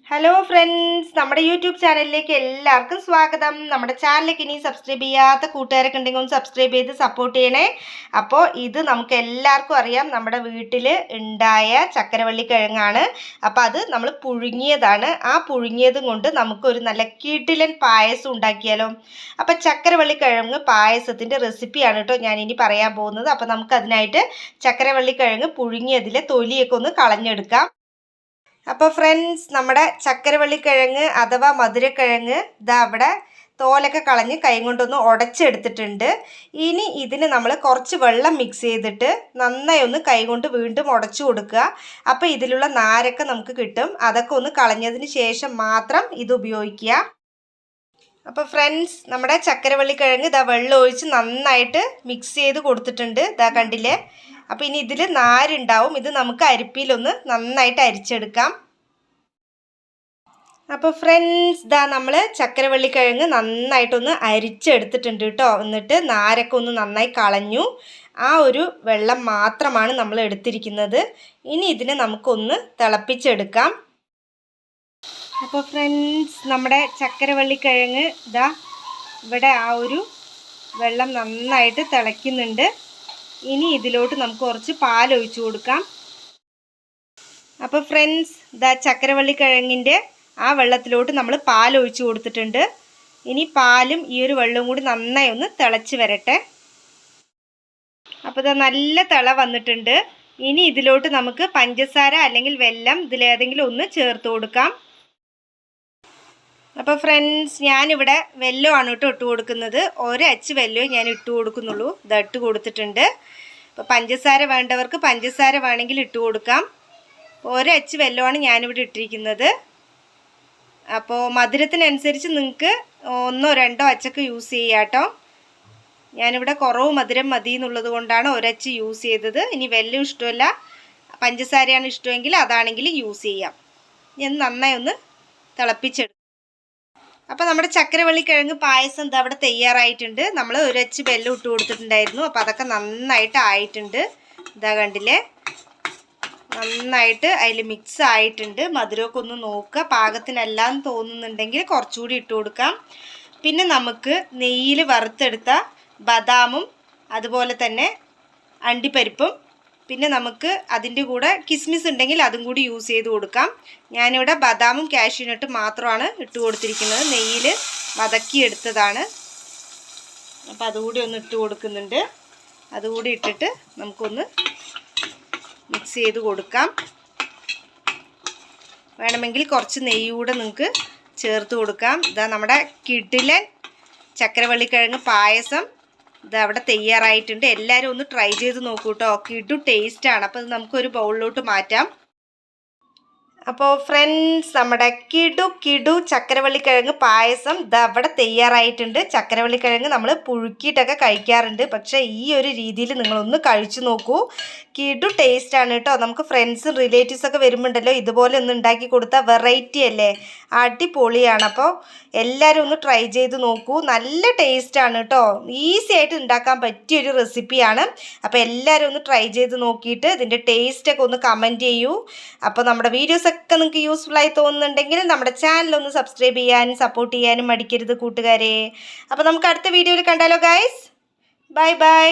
Hello friends, നമ്മുടെ YouTube ചാനലിലേക്ക് എല്ലാവർക്കും സ്വാഗതം. നമ്മുടെ ചാനലിലേക്ക് ഇനി സബ്സ്ക്രൈബ് ചെയ്യാത്ത കൂട്ടുകാരൊക്കെ ഉണ്ടെങ്കിൽ ഒന്ന് സബ്സ്ക്രൈബ് ചെയ്ത് സപ്പോർട്ട് ചെയ്യണേ. അപ്പോൾ ഇത് നമുക്ക് എല്ലാവർക്കും അറിയാം, നമ്മുടെ വീട്ടിൽ ഉണ്ടായ ചക്കരവള്ളിക്കിഴങ്ങാണ്. അപ്പോൾ അത് നമ്മൾ പുഴുങ്ങിയതാണ്. ആ പുഴുങ്ങിയതും കൊണ്ട് നമുക്കൊരു നല്ല കിടിലൻ പായസം ഉണ്ടാക്കിയാലോ. അപ്പോൾ ചക്കരവള്ളിക്കിഴങ്ങ് പായസത്തിൻ്റെ റെസിപ്പിയാണ് കേട്ടോ ഞാൻ ഇനി പറയാൻ പോകുന്നത്. അപ്പോൾ നമുക്കതിനായിട്ട് ചക്കരവള്ളിക്കിഴങ്ങ് പുഴുങ്ങിയതിലെ തൊലിയൊക്കെ ഒന്ന് കളഞ്ഞെടുക്കാം. അപ്പോൾ ഫ്രണ്ട്സ്, നമ്മുടെ ചക്കരവള്ളിക്കിഴങ്ങ് അഥവാ മധുരക്കിഴങ്ങ് ഇതാ അവിടെ തോലൊക്കെ കളഞ്ഞ് കൈ കൊണ്ടൊന്ന് ഉടച്ചെടുത്തിട്ടുണ്ട്. ഇനി ഇതിന് നമ്മൾ കുറച്ച് വെള്ളം മിക്സ് ചെയ്തിട്ട് നന്നായി ഒന്ന് കൈ കൊണ്ട് വീണ്ടും ഉടച്ചു കൊടുക്കുക. അപ്പോൾ ഇതിലുള്ള നാരൊക്കെ നമുക്ക് കിട്ടും. അതൊക്കെ ഒന്ന് കളഞ്ഞതിന് ശേഷം മാത്രം ഇത് ഉപയോഗിക്കുക. അപ്പോൾ ഫ്രണ്ട്സ്, നമ്മുടെ ചക്കരവള്ളിക്കിഴങ്ങ് ഇതാ വെള്ളം ഒഴിച്ച് നന്നായിട്ട് മിക്സ് ചെയ്ത് കൊടുത്തിട്ടുണ്ട്. ഇതാ കണ്ടില്ലേ. അപ്പോൾ ഇനി ഇതിൽ നാരുണ്ടാവും. ഇത് നമുക്ക് അരിപ്പിയിലൊന്ന് നന്നായിട്ട് അരിച്ചെടുക്കാം. അപ്പോൾ ഫ്രണ്ട്സ്, ഇതാ നമ്മൾ ചക്കരവള്ളിക്കിഴങ്ങ് നന്നായിട്ടൊന്ന് അരിച്ചെടുത്തിട്ടുണ്ട് കേട്ടോ. എന്നിട്ട് നാരൊക്കെ ഒന്ന് നന്നായി കളഞ്ഞു. ആ ഒരു വെള്ളം മാത്രമാണ് നമ്മൾ എടുത്തിരിക്കുന്നത്. ഇനി ഇതിനെ നമുക്കൊന്ന് തിളപ്പിച്ചെടുക്കാം. അപ്പോൾ ഫ്രണ്ട്സ്, നമ്മുടെ ചക്കരവള്ളിക്കിഴങ്ങ് ഇതാ ഇവിടെ ആ ഒരു വെള്ളം നന്നായിട്ട് തിളയ്ക്കുന്നുണ്ട്. ഇനി ഇതിലോട്ട് നമുക്ക് കുറച്ച് പാൽ ഒഴിച്ചു കൊടുക്കാം. അപ്പോൾ ഫ്രണ്ട്സ്, ഇതാ ചക്കരവള്ളിക്കിഴങ്ങിൻ്റെ ആ വെള്ളത്തിലോട്ട് നമ്മൾ പാൽ ഒഴിച്ചു കൊടുത്തിട്ടുണ്ട്. ഇനി പാലും ഈ ഒരു വെള്ളവും കൂടി നന്നായി ഒന്ന് തിളച്ച് വരട്ടെ. അപ്പോൾ ഇതാ നല്ല തിള വന്നിട്ടുണ്ട്. ഇനി ഇതിലോട്ട് നമുക്ക് പഞ്ചസാര അല്ലെങ്കിൽ വെല്ലം ഇതിലേതെങ്കിലും ഒന്ന് ചേർത്ത് കൊടുക്കാം. അപ്പോൾ ഫ്രണ്ട്സ്, ഞാനിവിടെ വെല്ലമാണ് കേട്ടോ ഇട്ട് കൊടുക്കുന്നത്. ഒരച്ച് വെല്ലവും ഞാൻ ഇട്ട് കൊടുക്കുന്നുള്ളൂ. ഇത് ഇട്ട് കൊടുത്തിട്ടുണ്ട്. അപ്പോൾ പഞ്ചസാര വേണ്ടവർക്ക് പഞ്ചസാര വേണമെങ്കിൽ ഇട്ട് കൊടുക്കാം. ഒരച്ച് വെല്ലമാണ് ഞാനിവിടെ ഇട്ടിരിക്കുന്നത്. അപ്പോൾ മധുരത്തിനനുസരിച്ച് നിങ്ങൾക്ക് 1 or 2 അച്ചൊക്കെ യൂസ് ചെയ്യാം കേട്ടോ. ഞാനിവിടെ കുറവ് മധുരം മതി എന്നുള്ളത് കൊണ്ടാണ് ഒരച്ച് യൂസ് ചെയ്തത്. ഇനി വെല്ലം ഇഷ്ടമല്ല, പഞ്ചസാരയാണ് ഇഷ്ടമെങ്കിൽ അതാണെങ്കിൽ യൂസ് ചെയ്യാം. ഞാൻ നന്നായി ഒന്ന് തിളപ്പിച്ചെടുക്കും. അപ്പോൾ നമ്മുടെ ചക്കരവള്ളിക്കിഴങ്ങ് പായസം എന്താ അവിടെ തയ്യാറായിട്ടുണ്ട്. നമ്മൾ ഒരച്ച് വെല്ലം ഇട്ട് കൊടുത്തിട്ടുണ്ടായിരുന്നു. അപ്പോൾ അതൊക്കെ നന്നായിട്ട് ആയിട്ടുണ്ട്. ഇതാ കണ്ടില്ലേ, നന്നായിട്ട് അതിൽ മിക്സ് ആയിട്ടുണ്ട്. മധുരമൊക്കെ ഒന്ന് നോക്കുക. പാകത്തിനല്ലാന്ന് തോന്നുന്നുണ്ടെങ്കിൽ കുറച്ചുകൂടി ഇട്ട് കൊടുക്കാം. പിന്നെ നമുക്ക് നെയ്യിൽ വറുത്തെടുത്ത ബദാമും അതുപോലെ തന്നെ അണ്ടിപ്പരിപ്പും പിന്നെ നമുക്ക് അതിൻ്റെ കൂടെ കിസ്മിസ് ഉണ്ടെങ്കിൽ അതും കൂടി യൂസ് ചെയ്ത് കൊടുക്കാം. ഞാനിവിടെ ബദാമും കാഷ്യൂനട്ടും മാത്രമാണ് ഇട്ട് കൊടുത്തിരിക്കുന്നത്. നെയ്യിൽ വതക്കിയെടുത്തതാണ്. അപ്പോൾ അതുകൂടി ഒന്ന് ഇട്ട് കൊടുക്കുന്നുണ്ട്. അതുകൂടി ഇട്ടിട്ട് നമുക്കൊന്ന് മിക്സ് ചെയ്ത് കൊടുക്കാം. വേണമെങ്കിൽ കുറച്ച് നെയ്യ് കൂടെ നിങ്ങൾക്ക് ചേർത്ത് കൊടുക്കാം. ഇതാ നമ്മുടെ കിടിലൻ ചക്കരവള്ളിക്കിഴങ്ങ് പായസം ഇത് അവിടെ തയ്യാറായിട്ടുണ്ട്. എല്ലാവരും ഒന്ന് ട്രൈ ചെയ്ത് നോക്കൂ കേട്ടോ. കിടു ടേസ്റ്റാണ്. അപ്പോൾ ഇത് നമുക്കൊരു ബൗളിലോട്ട് മാറ്റാം. അപ്പോൾ ഫ്രണ്ട്സ്, നമ്മുടെ കിടു ചക്കരവള്ളിക്കിഴങ്ങ് പായസം ഇത് അവിടെ തയ്യാറായിട്ടുണ്ട്. ചക്കരവള്ളിക്കിഴങ്ങ് നമ്മൾ പുഴുക്കിയിട്ടൊക്കെ കഴിക്കാറുണ്ട്. പക്ഷേ ഈ ഒരു രീതിയിൽ നിങ്ങളൊന്ന് കഴിച്ചു നോക്കൂ. കിടു ടേസ്റ്റാണ് കേട്ടോ. നമുക്ക് ഫ്രണ്ട്സും റിലേറ്റീവ്സൊക്കെ വരുമ്പോണ്ടല്ലോ ഇതുപോലെ ഒന്ന് ഉണ്ടാക്കി കൊടുത്താൽ വെറൈറ്റി അല്ലേ, അടിപൊളിയാണ്. അപ്പോൾ എല്ലാവരും ഒന്ന് ട്രൈ ചെയ്ത് നോക്കൂ. നല്ല ടേസ്റ്റാണ് കേട്ടോ. ഈസി ആയിട്ട് ഉണ്ടാക്കാൻ പറ്റിയൊരു റെസിപ്പിയാണ്. അപ്പോൾ എല്ലാവരും ഒന്ന് ട്രൈ ചെയ്ത് നോക്കിയിട്ട് ഇതിൻ്റെ ടേസ്റ്റൊക്കെ ഒന്ന് കമൻറ്റ് ചെയ്യൂ. അപ്പോൾ നമ്മുടെ വീഡിയോസൊക്കെ നിങ്ങൾക്ക് യൂസ്ഫുൾ ആയി തോന്നുന്നുണ്ടെങ്കിൽ നമ്മുടെ ചാനലൊന്ന് സബ്സ്ക്രൈബ് ചെയ്യാനും സപ്പോർട്ട് ചെയ്യാനും മടിക്കരുത് കൂട്ടുകാരെ. അപ്പോൾ നമുക്ക് അടുത്ത വീഡിയോയിൽ കണ്ടാലോ ഗൈസ്. Bye bye.